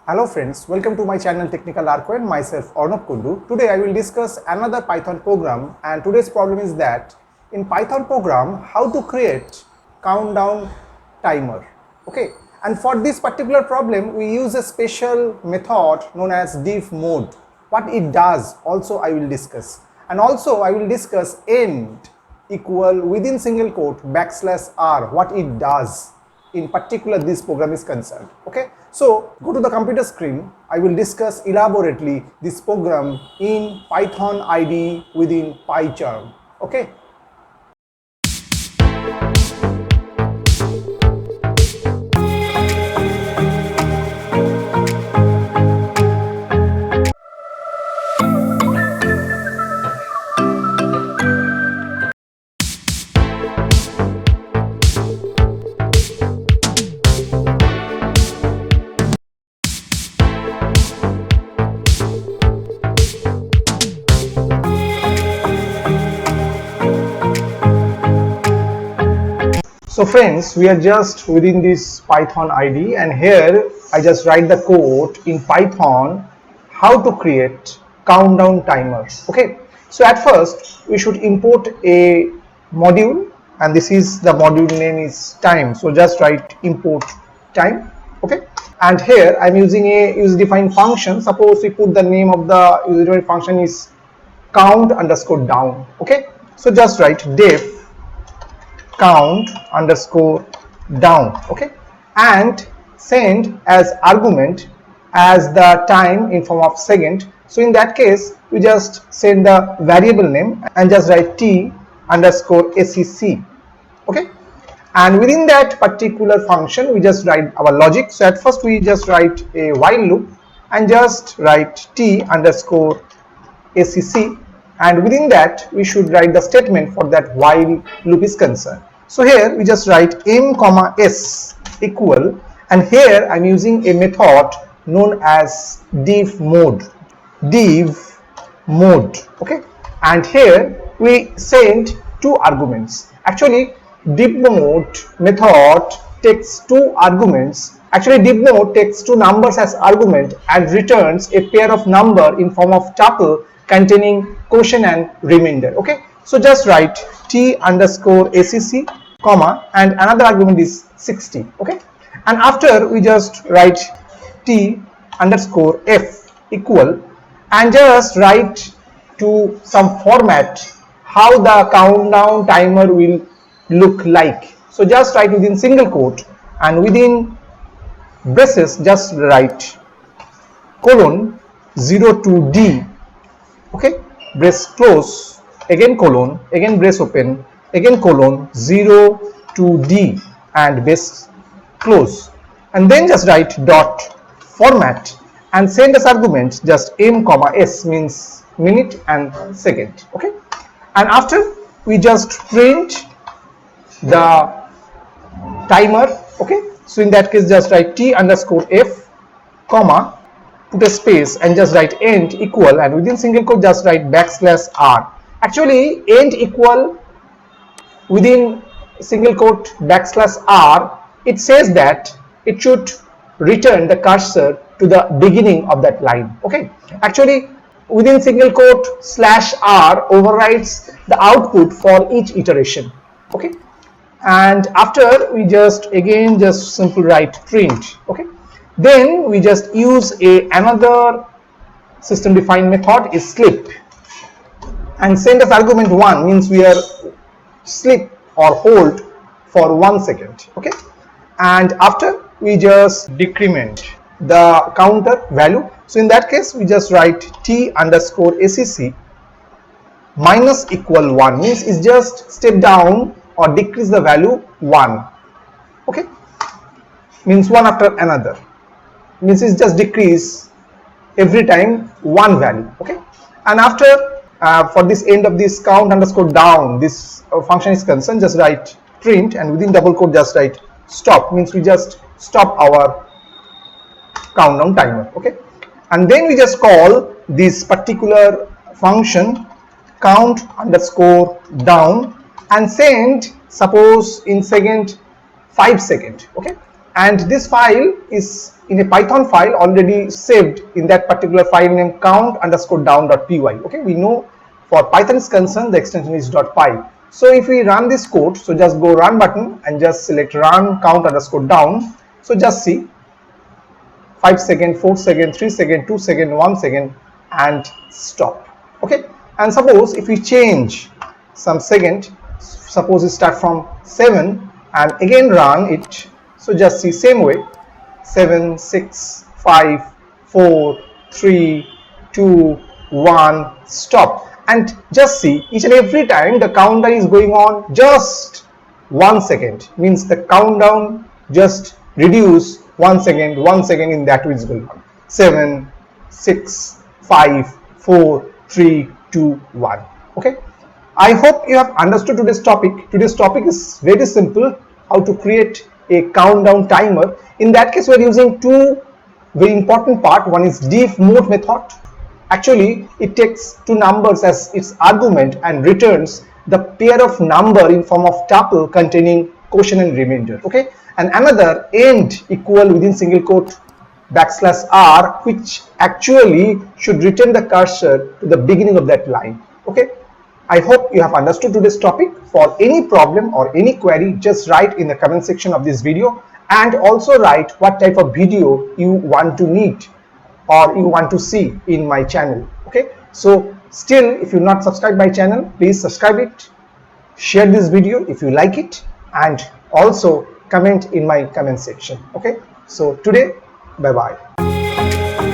Hello friends, welcome to my channel Technical Arco and myself Arnab Kundu. Today I will discuss another Python program, and today's problem is that in Python program how to create countdown timer. Okay, and for this particular problem we use a special method known as divmod. What it does also I will discuss, and also I will discuss end equal within single quote \r, what it does in particular this program is concerned. Okay, so go to the computer screen. I will discuss elaborately this program in Python IDE within Pycharm. Okay. So friends, we are just within this Python IDE, and here I just write the code in Python how to create countdown timers. Okay, so at first we should import a module, and this is the module name is time. So just write import time. Okay, and here I'm using a user defined function. Suppose we put the name of the user defined function is count_down. Okay, so just write def count_down. Okay, and send as argument as the time in form of second. So in that case we just send the variable name and just write t_acc. Okay, and within that particular function we just write our logic. So at first we just write a while loop and just write t_acc, and within that we should write the statement for that while loop is concerned. So here we just write m,s equal, and here I'm using a method known as divmod. Okay, and here we send two arguments. Actually divmod method takes two arguments. Actually divmod takes two numbers as argument and returns a pair of number in form of tuple containing quotient and remainder. Okay, so just write t_acc, comma, and another argument is 60. Okay, and after we just write t_f equal, and just write to some format how the countdown timer will look like. So just write within single quote, and within braces just write colon 0 to d. Okay, brace close, again colon, again brace open, again colon 0 to d, and brace close, and then just write dot format and send as argument just m,s means minute and second. Okay, and after we just print the timer. Okay, so in that case just write t_f, comma, put a space and just write end equal, and within single quote just write \r. Actually end equal within single quote \r, it says that it should return the cursor to the beginning of that line. Okay, actually within single quote /r overrides the output for each iteration. Okay, and after we just again just simply write print. Okay, then we just use another system defined method is sleep, and send as argument 1, means we are sleep or hold for 1 second. Okay, and after we just decrement the counter value. So in that case we just write t_acc minus equal 1, means it's just step down or decrease the value 1. Okay, means one after another, means it's just decrease every time one value. Okay, and after for this end of this count_down this function is concerned, just write print, and within double quote just write stop, means we just stop our countdown timer. Okay, and then we just call this particular function count_down and send, suppose in second 5 seconds. Okay, and this file is in a Python file already saved in that particular file name count_down.py. Okay, we know for Python is concerned the extension is .py. So if we run this code, so just go run button and just select run count_down. So just see 5 seconds, 4 seconds, 3 seconds, 2 seconds, 1 second, and stop. Okay, and suppose if we change some second, suppose we start from 7 and again run it. So just see same way 7, 6, 5, 4, 3, 2, 1, stop. And just see each and every time the countdown is going on just 1 second, means the countdown just reduce 1 second, 1 second in that way is going on. 7, 6, 5, 4, 3, 2, 1. Okay, I hope you have understood today's topic. Today's topic is very simple, how to create a countdown timer. In that case, we are using two very important part. One is divmod method. Actually, it takes two numbers as its argument and returns the pair of number in form of tuple containing quotient and remainder. Okay, and another end equal within single quote \r, which actually should return the cursor to the beginning of that line. Okay, I hope you have understood today's topic. For any problem or any query, just write in the comment section of this video, and also write what type of video you want to need or you want to see in my channel. Okay, so still if you're not subscribed my channel, please subscribe it, share this video if you like it, and also comment in my comment section. Okay, so today, bye bye.